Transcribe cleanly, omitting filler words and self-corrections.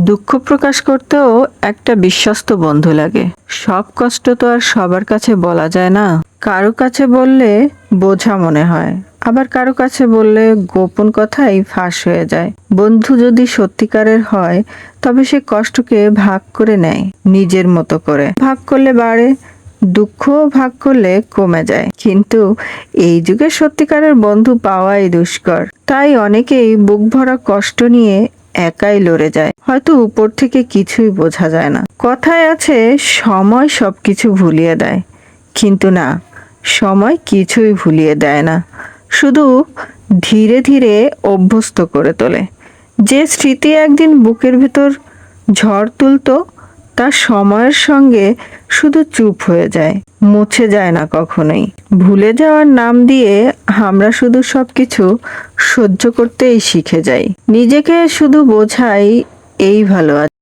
দুঃখ প্রকাশ করতেও একটা বিশ্বস্ত বন্ধু লাগে। সব কষ্ট তো আর সবার কাছে বলা যায় না। কারো কাছে বললে বোঝা মনে হয়, আবার কারো কাছে বললে গোপন কথাই ফাঁস হয়ে যায়। বন্ধু যদি সত্যিকারের হয় তবে সে কষ্টকে ভাগ করে নেয়, নিজের মতো করে। ভাগ করলে বাড়ে, দুঃখও ভাগ করলে কমে যায়। কিন্তু এই যুগে সত্যিকারের বন্ধু পাওয়াই দুষ্কর। তাই অনেকেই বুক ভরা কষ্ট নিয়ে একাই লড়ে যায়। হয়তো উপর থেকে কিছুই বোঝা যায় না। কথায় আছে সময় সবকিছু ভুলিয়ে দেয়, কিন্তু না, সময় কিছুই ভুলিয়ে দেয় না, শুধু ধীরে ধীরে অভ্যস্ত করে তোলে। যে স্মৃতি একদিন বুকের ভেতর ঝড় তুলতো তা সময়ের সঙ্গে শুধু চুপ হয়ে যায়, মুছে যায় না কখনোই। ভুলে যাওয়ার নাম দিয়ে আমরা শুধু সবকিছু সহ্য করতেই শিখে যাই, নিজেকে শুধু বোঝাই এই ভালো আছে।